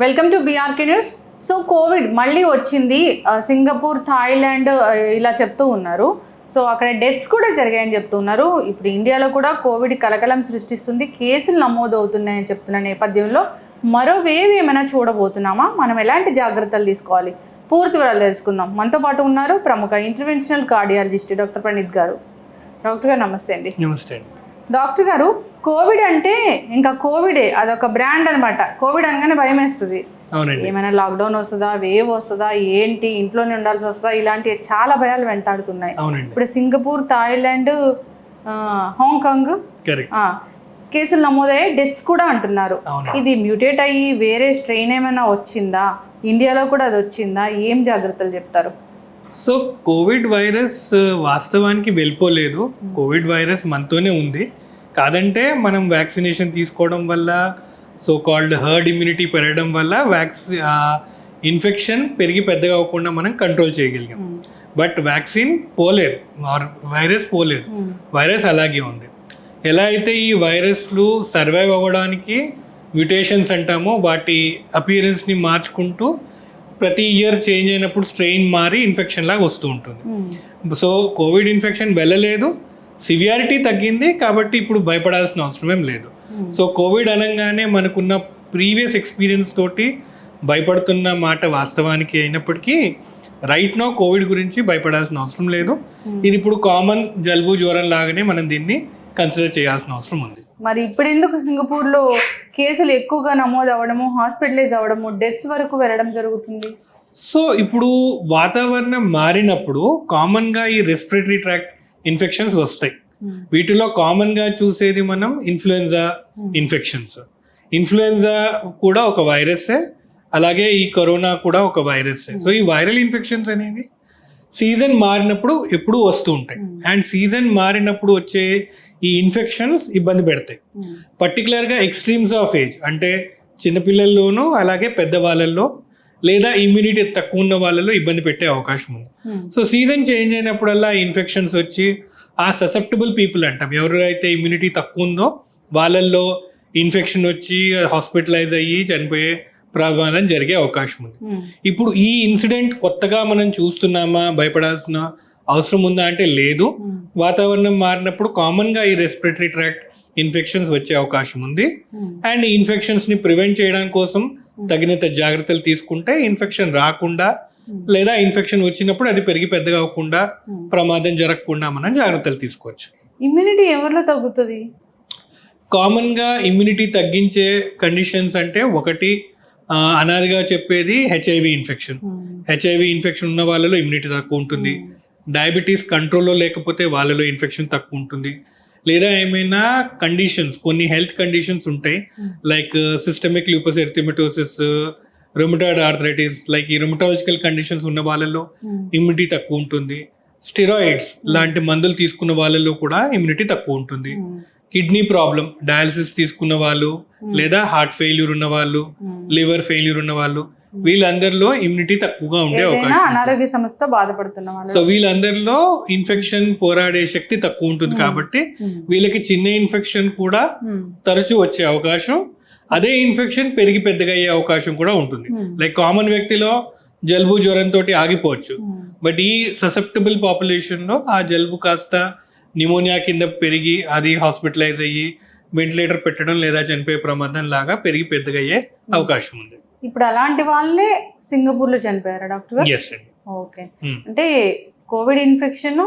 Welcome to BRK news. So Covid మళ్ళీ వచ్చింది, Singapore, Thailand ఇలా చెప్తూ ఉన్నారు. సో అక్కడ డెత్స్ కూడా జరిగాయని చెప్తూ ఉన్నారు. ఇప్పుడు ఇండియాలో కూడా కోవిడ్ కలకలం సృష్టిస్తుంది, కేసులు నమోదు అవుతున్నాయని చెప్తున్న నేపథ్యంలో మరో వేవ్ ఏమైనా చూడబోతున్నామా? మనం ఎలాంటి జాగ్రత్తలు తీసుకోవాలి? పూర్తి వివరాలు తెలుసుకుందాం. మనతో పాటు ఉన్నారు ప్రముఖ ఇంటర్వెన్షనల్ కార్డియాలజిస్ట్ డాక్టర్ ప్రణీత్ గారు. డాక్టర్ గారు నమస్తే అండి. నమస్తే అండి. డాక్టర్ గారు, కోవిడ్ అంటే ఇంకా కోవిడే, అదొక బ్రాండ్ అనమాట. కోవిడ్ అనగానే భయం వేస్తుంది. అవునండి. ఏమైనా లాక్డౌన్ వస్తుందా, వేవ్ వస్తుందా, ఏంటి, ఇంట్లోనే ఉండాల్సి వస్తుందా, ఇలాంటి చాలా భయాలు వెంటాడుతున్నాయి. అవునండి. ఇప్పుడు సింగపూర్, థాయిలాండ్, హాంకాంగ్ కేసులు నమోదయ్యాయి, డెత్స్ కూడా అంటున్నారు. ఇది మ్యూటేట్ అయ్యి వేరే స్ట్రెయిన్ ఏమైనా వచ్చిందా? ఇండియాలో కూడా అది వచ్చిందా? ఏం జాగ్రత్తలు చెప్తారు? సో కోవిడ్ వైరస్ వాస్తవానికి వెళ్ళిపోలేదు. కోవిడ్ వైరస్ మనతోనే ఉంది. కాదంటే మనం వ్యాక్సినేషన్ తీసుకోవడం వల్ల, సో కాల్డ్ హర్డ్ ఇమ్యూనిటీ పెరగడం వల్ల ఇన్ఫెక్షన్ పెరిగి పెద్దగా అవ్వకుండా మనం కంట్రోల్ చేయగలిగాం. బట్ వ్యాక్సిన్ పోలేదు, వైరస్ పోలేదు, వైరస్ అలాగే ఉంది. ఎలా అయితే ఈ వైరస్లు సర్వైవ్ అవ్వడానికి మ్యూటేషన్స్ అంటామో, వాటి అపియరెన్స్ని మార్చుకుంటూ ప్రతి ఇయర్ చేంజ్ అయినప్పుడు స్ట్రెయిన్ మారి ఇన్ఫెక్షన్ లాగా వస్తూ ఉంటుంది. సో కోవిడ్ ఇన్ఫెక్షన్ వెళ్ళలేదు, సివియారిటీ తగ్గింది, కాబట్టి ఇప్పుడు భయపడాల్సిన అవసరం ఏం లేదు. సో కోవిడ్ అనగానే మనకున్న ప్రీవియస్ ఎక్స్పీరియన్స్ తోటి భయపడుతున్న మాట వాస్తవానికి అయినప్పటికీ రైట్ నో కోవిడ్ గురించి భయపడాల్సిన అవసరం లేదు. ఇది ఇప్పుడు కామన్ జలుబు జ్వరం లాగానే మనం దీన్ని కన్సిడర్ చేయాల్సిన అవసరం ఉంది. మరి ఇప్పుడు ఎందుకు సింగపూర్లో కేసులు ఎక్కువగా నమోదు అవ్వడము, హాస్పిటలైజ్ అవ్వడము, డెత్స్ వరకు వెళ్ళడం జరుగుతుంది? సో ఇప్పుడు వాతావరణం మారినప్పుడు కామన్గా ఈ రెస్పిరేటరీ ట్రాక్ట్ ఇన్ఫెక్షన్స్ వస్తాయి. వీటిలో కామన్గా చూసేది మనం ఇన్ఫ్లుయెన్జా ఇన్ఫెక్షన్స్. ఇన్ఫ్లుయెన్జా కూడా ఒక వైరస్సే, అలాగే ఈ కరోనా కూడా ఒక వైరస్సే. సో ఈ వైరల్ ఇన్ఫెక్షన్స్ అనేవి సీజన్ మారినప్పుడు ఎప్పుడూ వస్తూ ఉంటాయి. అండ్ సీజన్ మారినప్పుడు వచ్చే ఈ ఇన్ఫెక్షన్స్ ఇబ్బంది పెడతాయి. పర్టికులర్గా ఎక్స్ట్రీమ్స్ ఆఫ్ ఏజ్, అంటే చిన్నపిల్లల్లోనూ అలాగే పెద్దవాళ్ళల్లో లేదా ఇమ్యూనిటీ తక్కువ ఉన్న వాళ్ళలో ఇబ్బంది పెట్టే అవకాశం ఉంది. సో సీజన్ చేంజ్ అయినప్పుడల్లా ఇన్ఫెక్షన్స్ వచ్చి ఆ ససెప్టబుల్ పీపుల్ అంటాం, ఎవరైతే ఇమ్యూనిటీ తక్కువ ఉందో వాళ్ళల్లో ఇన్ఫెక్షన్ వచ్చి హాస్పిటలైజ్ అయ్యి చనిపోయే ప్రమాదం జరిగే అవకాశం ఉంది. ఇప్పుడు ఈ ఇన్సిడెంట్ కొత్తగా మనం చూస్తున్నామా, భయపడాల్సిన అవసరం ఉందా అంటే లేదు. వాతావరణం మారినప్పుడు కామన్గా ఈ రెస్పిరేటరీ ట్రాక్ట్ ఇన్ఫెక్షన్స్ వచ్చే అవకాశం ఉంది. అండ్ ఈ ఇన్ఫెక్షన్స్ని ప్రివెంట్ చేయడం కోసం తగినంత జాగ్రత్తలు తీసుకుంటే ఇన్ఫెక్షన్ రాకుండా, లేదా ఇన్ఫెక్షన్ వచ్చినప్పుడు అది పెరిగి పెద్దగా అవ్వకుండా, ప్రమాదం జరగకుండా మనం జాగ్రత్తలు తీసుకోవచ్చు. ఇమ్యూనిటీ ఎవరిలో తగ్గుతుంది? కామన్గా ఇమ్యూనిటీ తగ్గించే కండిషన్స్ అంటే ఒకటి అనాదిగా చెప్పేది హెచ్ఐవి ఇన్ఫెక్షన్. హెచ్ఐవి ఇన్ఫెక్షన్ ఉన్న వాళ్ళలో ఇమ్యూనిటీ తక్కువ ఉంటుంది. డయాబెటీస్ కంట్రోల్లో లేకపోతే వాళ్ళలో ఇన్ఫెక్షన్ తక్కువ ఉంటుంది. లేదా ఏమైనా కండిషన్స్, కొన్ని హెల్త్ కండిషన్స్ ఉంటాయి, like systemic lupus erythematosus, rheumatoid arthritis, like ఈ రుమటాలజికల్ కండిషన్స్ ఉన్న వాళ్ళలో ఇమ్యూనిటీ తక్కువ ఉంటుంది. స్టెరాయిడ్స్ లాంటి మందులు తీసుకున్న వాళ్ళలో కూడా ఇమ్యూనిటీ తక్కువ ఉంటుంది. కిడ్నీ ప్రాబ్లం, డయాలసిస్ తీసుకున్న వాళ్ళు, లేదా హార్ట్ ఫెయిల్యూర్ ఉన్న వాళ్ళు, లివర్ ఫెయిల్యూర్ ఉన్న వాళ్ళు, వీళ్ళందరిలో ఇమ్యూనిటీ తక్కువగా ఉండే అవకాశం, అనారోగ్య సమస్యతో బాధపడుతున్న వాళ్ళు, సో వీళ్ళందరిలో ఇన్ఫెక్షన్ పోరాడే శక్తి తక్కువ ఉంటుంది. కాబట్టి వీళ్ళకి చిన్న ఇన్ఫెక్షన్ కూడా తరచూ వచ్చే అవకాశం, అదే ఇన్ఫెక్షన్ పెరిగి పెద్దగా అయ్యే అవకాశం కూడా ఉంటుంది. లైక్ కామన్ వ్యక్తిలో జలుబు జ్వరంతో ఆగిపోవచ్చు, బట్ ఈ ససెప్టబుల్ పాపులేషన్లో ఆ జలుబు కాస్త న్యూమోనియా కింద పెరిగి అది హాస్పిటలైజ్ అయ్యి వెంటిలేటర్ పెట్టడం లేదా చనిపోయే ప్రమాదం లాగా పెరిగి పెద్దగా అయ్యే అవకాశం ఉంది. ఇప్పుడు అలాంటి వాళ్ళే సింగపూర్లో చనిపోయారా డాక్టర్ గారు? ఎస్ అండి. ఓకే. అంటే కోవిడ్ ఇన్ఫెక్షన్,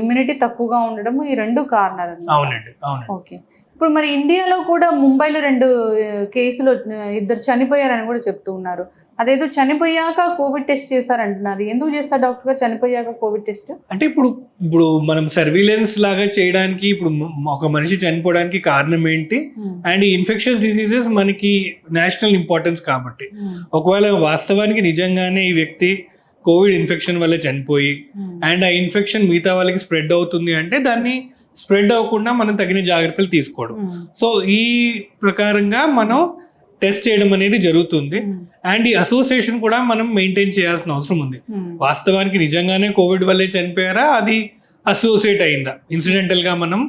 ఇమ్యూనిటీ తక్కువగా ఉండడం, ఈ రెండు కారణాలు. అవునండి. ఓకే. ఇప్పుడు మరి ఇండియాలో కూడా ముంబైలో 2 కేసులు, 2 చనిపోయారని కూడా చెప్తూ ఉన్నారు. అదేదో చనిపోయాక కోవిడ్ టెస్ట్ చేశారంటున్నారు. ఎందుకు చేస్తారు డాక్టర్ గారు చనిపోయాక కోవిడ్ టెస్ట్? అంటే ఇప్పుడు మనం సర్వీలెన్స్ లాగా చేయడానికి, ఇప్పుడు ఒక మనిషి చనిపోవడానికి కారణం ఏంటి, అండ్ ఈ ఇన్ఫెక్షన్స్ డిసీజెస్ మనకి నేషనల్ ఇంపార్టెన్స్ కాబట్టి, ఒకవేళ వాస్తవానికి నిజంగానే ఈ వ్యక్తి కోవిడ్ ఇన్ఫెక్షన్ వల్ల చనిపోయి అండ్ ఆ ఇన్ఫెక్షన్ మిగతా వాళ్ళకి స్ప్రెడ్ అవుతుంది అంటే దాన్ని స్ప్రెడ్ అవ్వకుండా మనం తగిన జాగ్రత్తలు తీసుకోవడం. సో ఈ ప్రకారంగా మనం టెస్ట్ చేయడం అనేది జరుగుతుంది. అండ్ ఈ అసోసియేషన్ కూడా మనం మెయింటైన్ చేయాల్సిన అవసరం ఉంది. వాస్తవానికి నిజంగానే కోవిడ్ వల్లే చనిపోయారా, అది అసోసియేట్ అయిందా, ఇన్సిడెంటల్గా మనం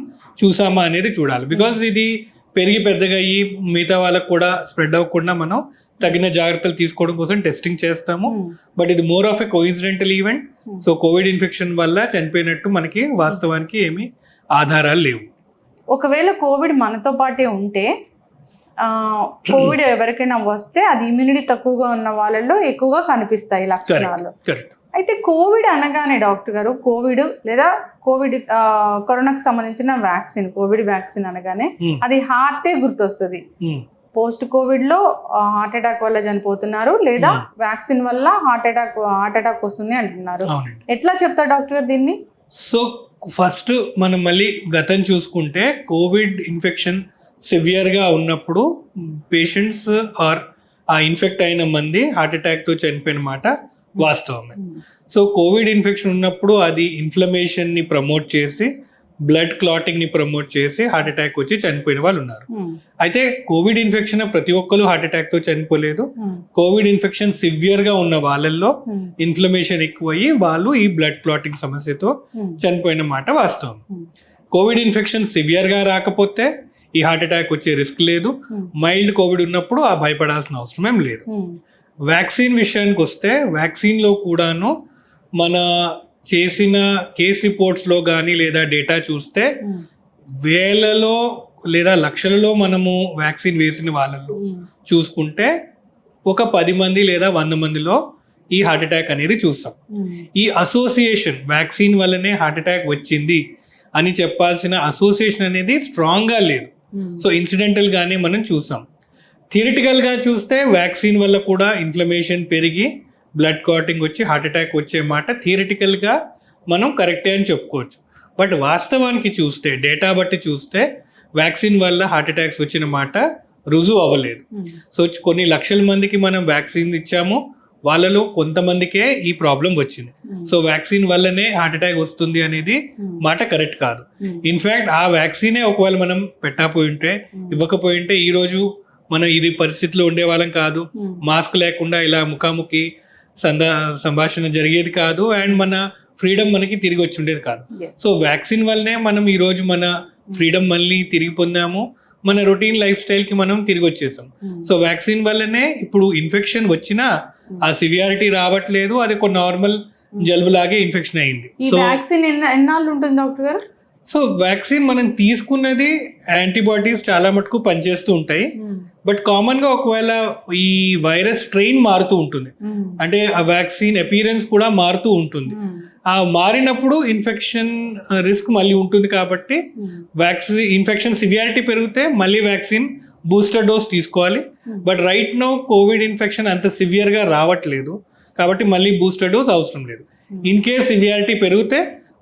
చూసామా అనేది చూడాలి. బికాజ్ ఇది పెరిగి పెద్దగా అయ్యి మిగతా వాళ్ళకు కూడా స్ప్రెడ్ అవ్వకుండా మనం తగిన జాగ్రత్తలు తీసుకోవడం కోసం టెస్టింగ్ చేస్తాము. బట్ ఇది more of a coincidental event. So Covid infection వల్ల చనిపోయినట్టు మనకి వాస్తవానికి ఏమీ ఆధారాలు లేవు. ఒకవేళ కోవిడ్ మనతో పాటే ఉంటే కోవిడ్ ఎవరికైనా వస్తే అది ఇమ్యూనిటీ తక్కువగా ఉన్న వాళ్ళలో ఎక్కువగా కనిపిస్తాయి లక్షణాలు. కరెక్ట్. అయితే కోవిడ్ అనగానే డాక్టర్ గారు కోవిడ్ లేదా కరోనాకు సంబంధించిన వ్యాక్సిన్, కోవిడ్ వ్యాక్సిన్ అనగానే అది హార్టే గుర్తొస్తుంది. పోస్ట్ కోవిడ్ లో హార్ట్ అటాక్ వల్ల చనిపోతున్నారు, లేదా వ్యాక్సిన్ వల్ల హార్ట్ అటాక్ వస్తుంది అంటున్నారు. ఎట్లా చెప్తారు డాక్టర్ గారు దీన్ని? సో ఫస్ట్ మనం మళ్ళీ గతం చూసుకుంటే కోవిడ్ ఇన్ఫెక్షన్ సివియర్గా ఉన్నప్పుడు పేషెంట్స్ ఆర్ ఆ ఇన్ఫెక్ట్ అయిన మంది హార్ట్ అటాక్తో చనిపోయిన మాట వాస్తవమే. సో కోవిడ్ ఇన్ఫెక్షన్ ఉన్నప్పుడు అది ఇన్ఫ్లమేషన్ని ప్రమోట్ చేసి బ్లడ్ క్లాటింగ్ని ప్రమోట్ చేసి హార్ట్ అటాక్ వచ్చి చనిపోయిన వాళ్ళు ఉన్నారు. అయితే కోవిడ్ ఇన్ఫెక్షన్ ప్రతి ఒక్కరు హార్ట్ అటాక్తో చనిపోలేదు. కోవిడ్ ఇన్ఫెక్షన్ సివియర్గా ఉన్న వాళ్ళల్లో ఇన్ఫ్లమేషన్ ఎక్కువయ్యి వాళ్ళు ఈ బ్లడ్ క్లాటింగ్ సమస్యతో చనిపోయిన మాట వాస్తవం. కోవిడ్ ఇన్ఫెక్షన్ సివియర్గా రాకపోతే ఈ హార్ట్ అటాక్ వచ్చే రిస్క్ లేదు. మైల్డ్ కోవిడ్ ఉన్నప్పుడు ఆ భయపడాల్సిన అవసరం ఏం లేదు. వ్యాక్సిన్ విషయానికి వస్తే వ్యాక్సిన్లో కూడాను మన చేసిన కేస్ రిపోర్ట్స్లో కానీ లేదా డేటా చూస్తే వేలలో లేదా లక్షలలో మనము వ్యాక్సిన్ వేసిన వాళ్ళలో చూసుకుంటే ఒక 10 మంది లేదా 100 మందిలో ఈ హార్ట్ అటాక్ అనేది చూస్తాం. ఈ అసోసియేషన్ వ్యాక్సిన్ వల్లనే హార్ట్ అటాక్ వచ్చింది అని చెప్పాల్సిన అసోసియేషన్ అనేది స్ట్రాంగ్గా లేదు. సో ఇన్సిడెంటల్ గానే మనం చూసాం. థియరిటికల్ గా చూస్తే వ్యాక్సిన్ వల్ల కూడా ఇన్ఫ్లమేషన్ పెరిగి బ్లడ్ క్లాటింగ్ వచ్చి హార్ట్ అటాక్ వచ్చే మాట థియరిటికల్ గా మనం కరెక్టే అని చెప్పుకోవచ్చు. బట్ వాస్తవానికి చూస్తే డేటా బట్టి చూస్తే వ్యాక్సిన్ వల్ల హార్ట్ అటాక్స్ వచ్చిన మాట రుజువు అవ్వలేదు. సో కొన్ని లక్షల మందికి మనం వ్యాక్సిన్ ఇచ్చాము, వాళ్ళలో కొంతమందికే ఈ ప్రాబ్లం వచ్చింది. సో వ్యాక్సిన్ వల్లనే హార్ట్ అటాక్ వస్తుంది అనేది మాట కరెక్ట్ కాదు. ఇన్ఫ్యాక్ట్ ఆ వ్యాక్సినే ఒకవేళ మనం పెట్టకపోయి ఉంటే ఇవ్వకపోయి ఉంటే ఈ రోజు మనం ఇది పరిస్థితిలో ఉండే వాళ్ళం కాదు. మాస్క్ లేకుండా ఇలా ముఖాముఖి సంభాషణ జరిగేది కాదు, అండ్ మన ఫ్రీడమ్ మనకి తిరిగి వచ్చి ఉండేది కాదు. సో వ్యాక్సిన్ వల్లనే మనం ఈ రోజు మన ఫ్రీడమ్ మళ్ళీ తిరిగి పొందాము, మన రొటీన్ లైఫ్ స్టైల్ కి మనం తిరిగి వచ్చేసాం. సో వ్యాక్సిన్ వల్లనే ఇప్పుడు ఇన్ఫెక్షన్ వచ్చినా ఆ సివియారిటీ రావట్లేదు, అది ఒక నార్మల్ జలుబు లాగే ఇన్ఫెక్షన్ అయింది. సో వ్యాక్సిన్ ఎన్నాళ్ళు ఉంటుంది డాక్టర్ గారు? సో వ్యాక్సిన్ మనం తీసుకున్నది యాంటీబాడీస్ చాలా మటుకు పనిచేస్తూ ఉంటాయి. బట్ కామన్ గా ఒకవేళ ఈ వైరస్ స్ట్రెయిన్ మారుతూ ఉంటుంది, అంటే ఆ వ్యాక్సిన్ అపియరెన్స్ కూడా మారుతూ ఉంటుంది. ఆ మారినప్పుడు ఇన్ఫెక్షన్ రిస్క్ మళ్ళీ ఉంటుంది. కాబట్టి వ్యాక్సిన్ ఇన్ఫెక్షన్ సివియారిటీ పెరిగితే మళ్ళీ వ్యాక్సిన్ బూస్టర్ డోస్ తీసుకోవాలి. But right now Covid infection అంత సివియర్గా రావట్లేదు కాబట్టి మళ్ళీ బూస్టర్ డోస్ అవసరం లేదు. ఇన్ కేస్ సివియారిటీ పెరిగితే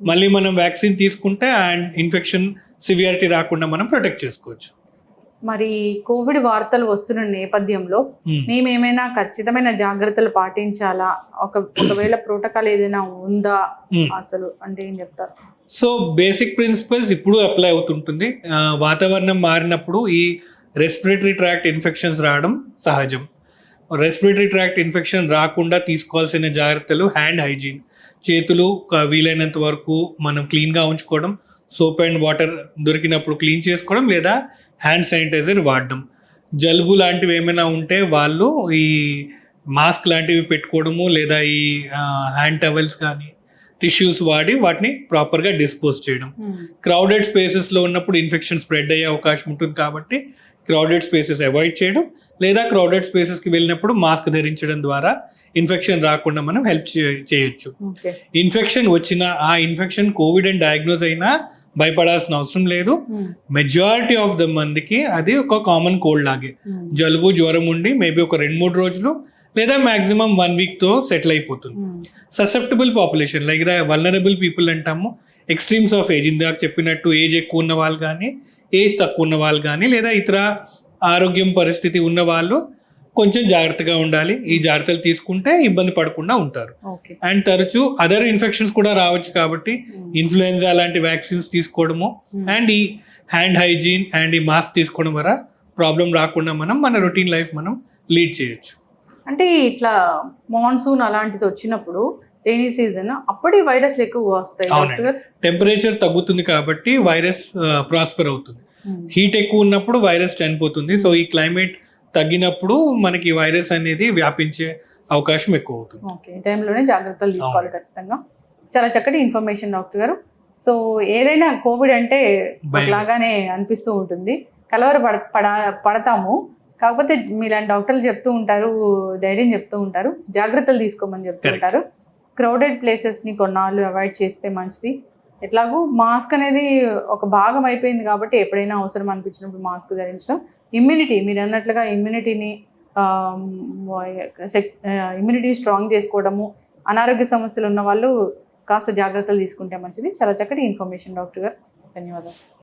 మళ్ళీ మనం వ్యాక్సిన్ తీసుకుంటే అండ్ ఇన్ఫెక్షన్ సివియారిటీ రాకుండా మనం ప్రొటెక్ట్ చేసుకోవచ్చు. మరి కోవిడ్ వార్తలు వస్తున్న నేపథ్యంలో మేమేమైనా ఖచ్చితమైన జాగ్రత్తలు పాటించాలా? ఒకవేళ ప్రోటోకాల్ ఏదైనా ఉందా అసలు అంటే ఏం చెప్తారు? సో బేసిక్ ప్రిన్సిపల్స్ ఇప్పుడు అప్లై అవుతుంటుంది. వాతావరణం మారినప్పుడు ఈ రెస్పిరేటరీ ట్రాక్ట్ ఇన్ఫెక్షన్స్ రావడం సహజం. రెస్పిరేటరీ ట్రాక్ట్ ఇన్ఫెక్షన్ రాకుండా తీసుకోవాల్సిన జాగ్రత్తలు హ్యాండ్ హైజీన్, చేతులు వీలైనంత వరకు మనం క్లీన్గా ఉంచుకోవడం, సోప్ అండ్ వాటర్ దొరికినప్పుడు క్లీన్ చేసుకోవడం, లేదా హ్యాండ్ శానిటైజర్ వాడడం. జలుబు లాంటివి ఏమైనా ఉంటే వాళ్ళు ఈ మాస్క్ లాంటివి పెట్టుకోవడము, లేదా ఈ హ్యాండ్ టవల్స్ కానీ టిష్యూస్ వాడి వాటిని ప్రాపర్గా డిస్పోజ్ చేయడం. క్రౌడెడ్ స్పేసెస్లో ఉన్నప్పుడు ఇన్ఫెక్షన్ స్ప్రెడ్ అయ్యే అవకాశం ఉంటుంది కాబట్టి క్రౌడెడ్ స్పేసెస్ అవాయిడ్ చేయడం, లేదా క్రౌడెడ్ స్పేసెస్కి వెళ్ళినప్పుడు మాస్క్ ధరించడం ద్వారా ఇన్ఫెక్షన్ రాకుండా మనం హెల్ప్ చేయొచ్చు. ఇన్ఫెక్షన్ వచ్చినా ఆ ఇన్ఫెక్షన్ కోవిడ్ అని డయాగ్నోజ్ అయినా భయపడాల్సిన అవసరం లేదు. మెజారిటీ ఆఫ్ ద మందికి అది ఒక కామన్ కోల్డ్ లాగే, జలుబు జ్వరం ఉండి మేబీ ఒక 2-3 రోజులు లేదా మాక్సిమం 1 వీక్తో సెటిల్ అయిపోతుంది. Susceptible population like vulnerable people అంటాము, ఎక్స్ట్రీమ్స్ ఆఫ్ ఏజ్, ఇందాక చెప్పినట్టు ఏజ్ ఎక్కువ ఉన్న వాళ్ళు కానీ ఏజ్ తక్కువ ఉన్న వాళ్ళు కానీ లేదా ఇతర ఆరోగ్యం పరిస్థితి ఉన్న వాళ్ళు కొంచెం జాగ్రత్తగా ఉండాలి. ఈ జాగ్రత్తలు తీసుకుంటే ఇబ్బంది పడకుండా ఉంటారు. అండ్ తరచూ అదర్ ఇన్ఫెక్షన్స్ కూడా రావచ్చు కాబట్టి ఇన్ఫ్లుయెన్జా లాంటి వ్యాక్సిన్స్ తీసుకోవడము అండ్ ఈ హ్యాండ్ హైజీన్ అండ్ ఈ మాస్క్ తీసుకోవడం వల్ల ప్రాబ్లం రాకుండా మనం మన రొటీన్ లైఫ్ మనం లీడ్ చేయొచ్చు. అంటే ఇట్లా మాన్సూన్ అలాంటిది వచ్చినప్పుడు రైనీ సీజన్ అప్పుడే వైరస్లు ఎక్కువ వస్తాయి. టెంపరేచర్ తగ్గుతుంది కాబట్టి వైరస్ ప్రాస్పర్ అవుతుంది. హీట్ ఎక్కువ ఉన్నప్పుడు వైరస్ చనిపోతుంది. సో ఈ క్లైమేట్ తగ్గినప్పుడు మనకి వైరస్ అనేది వ్యాపించే అవకాశం ఎక్కువ అవుతుంది. ఓకే, ఈ టైంలోనే జాగ్రత్తలు తీసుకోవాలి ఖచ్చితంగా. చాలా చక్కటి ఇన్ఫర్మేషన్ డాక్టర్ గారు. సో ఏదైనా కోవిడ్ అంటే ఒకలాగానే అనిపిస్తూ ఉంటుంది, పడతాము. కాకపోతే మీలాంటి డాక్టర్లు చెప్తూ ఉంటారు, ధైర్యం చెప్తూ ఉంటారు, జాగ్రత్తలు తీసుకోమని చెప్తూ ఉంటారు. క్రౌడెడ్ ప్లేసెస్ని కొన్నాళ్ళు అవాయిడ్ చేస్తే మంచిది. ఎట్లాగూ మాస్క్ అనేది ఒక భాగం అయిపోయింది కాబట్టి ఎప్పుడైనా అవసరం అనిపించినప్పుడు మాస్క్ ధరించడం. ఇమ్యూనిటీ, మీరు అన్నట్లుగా ఇమ్యూనిటీ స్ట్రాంగ్ చేసుకోవడము, అనారోగ్య సమస్యలు ఉన్న వాళ్ళు కాస్త జాగ్రత్తలు తీసుకుంటే మంచిది. చాలా చక్కటి ఇన్ఫర్మేషన్ డాక్టర్ గారు, ధన్యవాదాలు.